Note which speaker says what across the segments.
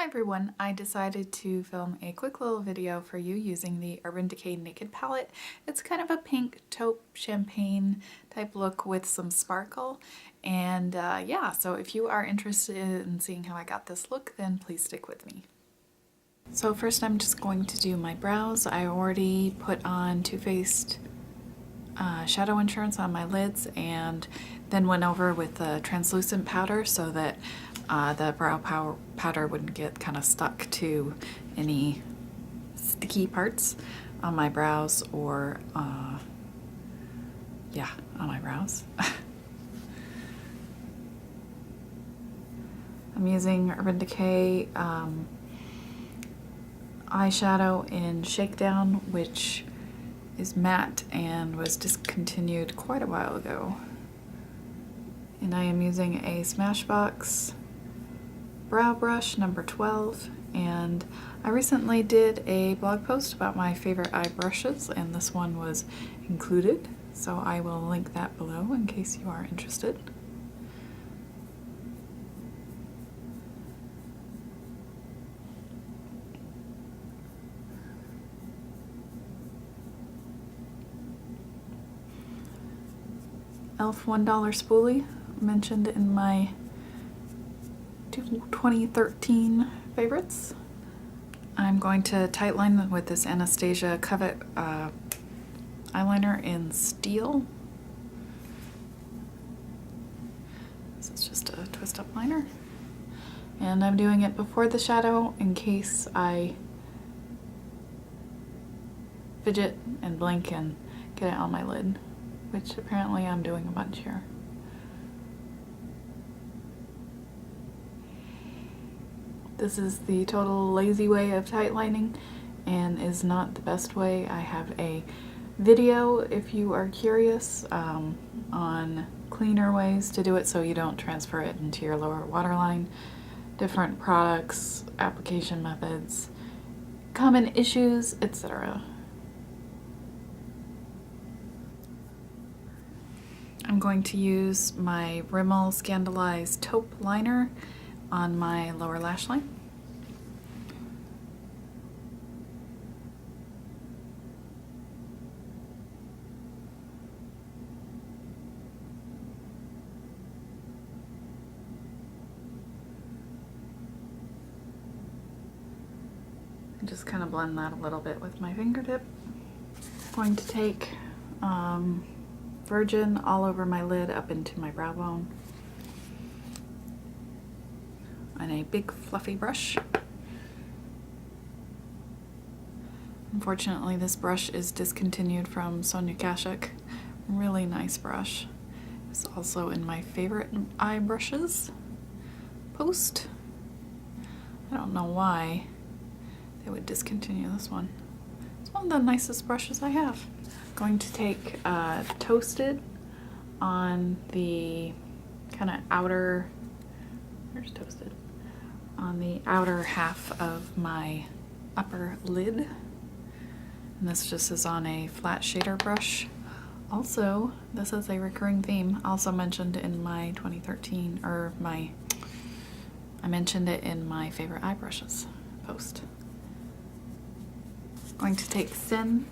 Speaker 1: everyone, I decided to film a quick little video for you using the Urban Decay Naked palette. It's kind of a pink taupe champagne type look with some sparkle, and yeah, so if you are interested in seeing how I got this look, then please stick with me. So first I'm just going to do my brows. I already put on Too Faced shadow insurance on my lids and then went over with the translucent powder so that the brow powder wouldn't get kind of stuck to any sticky parts on my brows or yeah, on my brows. I'm using Urban Decay eyeshadow in Shakedown, which is matte and was discontinued quite a while ago. And I am using a Smashbox brow brush number 12, and I recently did a blog post about my favorite eye brushes and this one was included, so I will link that below in case you are interested. e.l.f. $1 spoolie mentioned in my 2013 favorites. I'm going to tightline with this Anastasia Covet eyeliner in Steel. This is just a twist up liner. And I'm doing it before the shadow in case I fidget and blink and get it on my lid, which apparently I'm doing a bunch here. This is the total lazy way of tightlining and is not the best way. I have a video if you are curious on cleaner ways to do it so you don't transfer it into your lower waterline, different products, application methods, common issues, etc. I'm going to use my Rimmel ScandalEyes taupe liner on my lower lash line. And just kind of blend that a little bit with my fingertip. I'm going to take Virgin all over my lid up into my brow bone on a big fluffy brush. Unfortunately, this brush is discontinued from Sonia Kashuk. Really nice brush. It's also in my favorite eye brushes post. I don't know why they would discontinue this one. It's one of the nicest brushes I have. I'm going to take Toasted on the kind of outer, where's Toasted? On the outer half of my upper lid. And this just is on a flat shader brush. Also, this is a recurring theme, also mentioned in my 2013, or I mentioned it in my favorite eye brushes post. I'm going to take Thin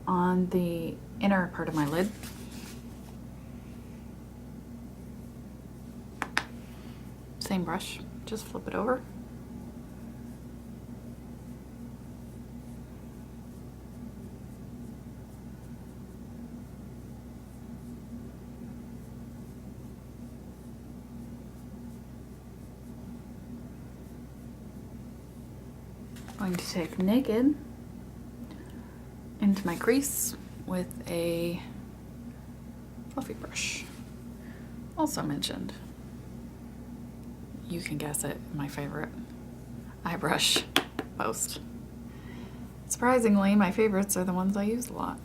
Speaker 1: on the inner part of my lid. Same brush. Just flip it over. I'm going to take Naked into my crease with a fluffy brush. Also mentioned. You can guess it, my favorite eye brush post. Surprisingly, my favorites are the ones I use a lot.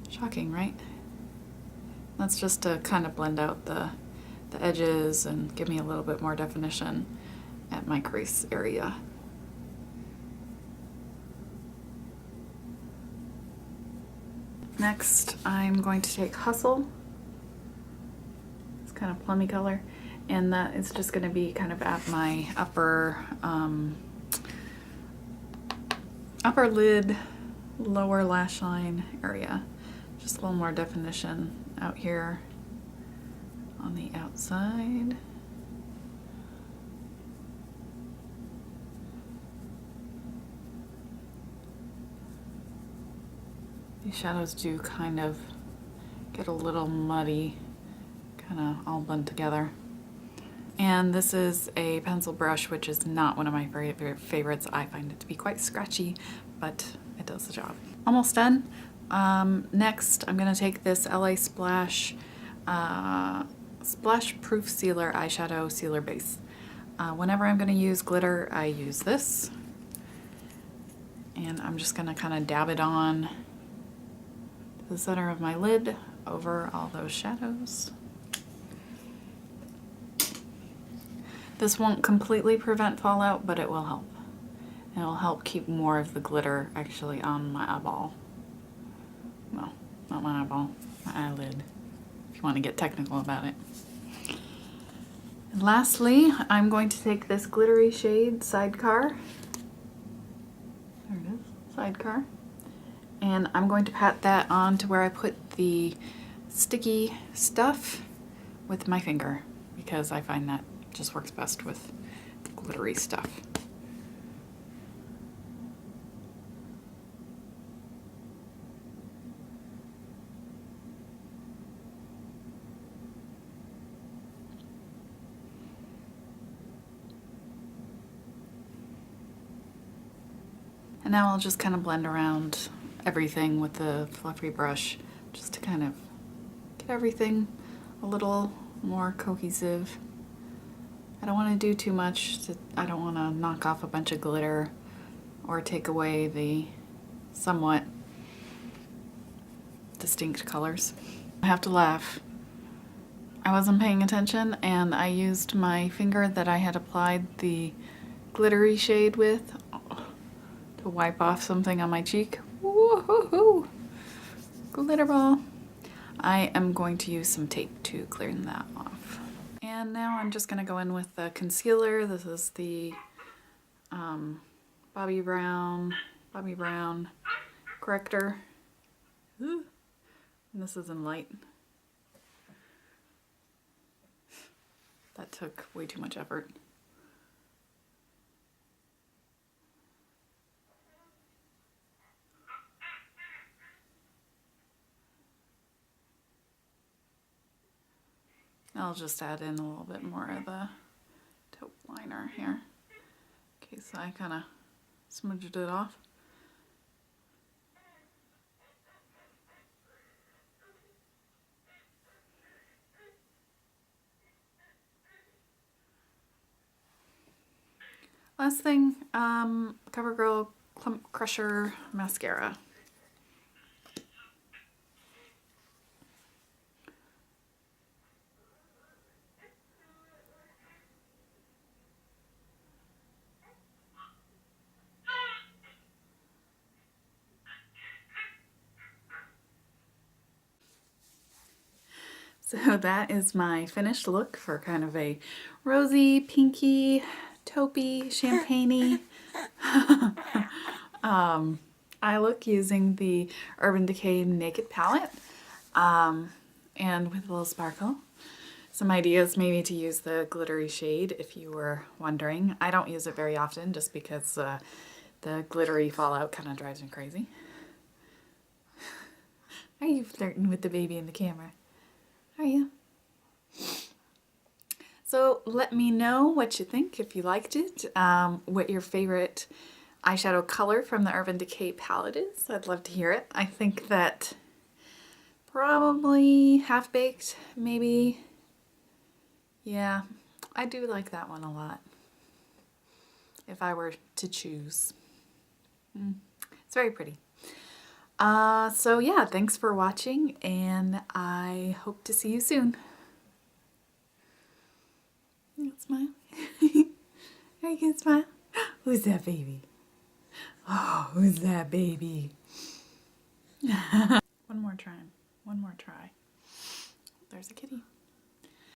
Speaker 1: Shocking, right? That's just to kind of blend out the edges and give me a little bit more definition at my crease area. Next, I'm going to take Hustle. It's kind of plummy color. And that is just going to be kind of at my upper lid, lower lash line area. Just a little more definition out here on the outside. These shadows do kind of get a little muddy, kind of all blend together. And this is a pencil brush, which is not one of my favorites. I find it to be quite scratchy, but it does the job. Almost done. Next, I'm gonna take this LA Splash Splash Proof Sealer Eyeshadow Sealer Base. Whenever I'm gonna use glitter, I use this. And I'm just gonna kind of dab it on the center of my lid over all those shadows. This won't completely prevent fallout, but it will help. And it will help keep more of the glitter actually on my eyeball. Well, not my eyeball, my eyelid, if you want to get technical about it. And lastly, I'm going to take this glittery shade, Sidecar. There it is, Sidecar. And I'm going to pat that on to where I put the sticky stuff with my finger, because I find that just works best with glittery stuff. And now I'll just kind of blend around everything with the fluffy brush, just to kind of get everything a little more cohesive. I don't want to do too much. I don't want to knock off a bunch of glitter or take away the somewhat distinct colors. I have to laugh. I wasn't paying attention and I used my finger that I had applied the glittery shade with to wipe off something on my cheek. Woohoo! Glitter ball. I am going to use some tape to clear that off. And now I'm just gonna go in with the concealer. This is the Bobbi Brown Corrector. Ooh. And this is in light. That took way too much effort. I'll just add in a little bit more of the taupe liner here. Okay, so I kind of smudged it off. Last thing, CoverGirl Clump Crusher mascara. So that is my finished look for kind of a rosy, pinky, taupey, champagne-y eye look using the Urban Decay Naked palette and with a little sparkle. Some ideas maybe to use the glittery shade if you were wondering. I don't use it very often just because the glittery fallout kind of drives me crazy. Are you flirting with the baby in the camera? Are you? So let me know what you think, if you liked it, what your favorite eyeshadow color from the Urban Decay palette is. I'd love to hear it. I think that probably Half Baked, maybe. Yeah, I do like that one a lot, if I were to choose. It's very pretty. So yeah, thanks for watching, and I hope to see you soon. You can smile. You can smile. Who's that baby? Oh, who's that baby? One more try. There's a kitty.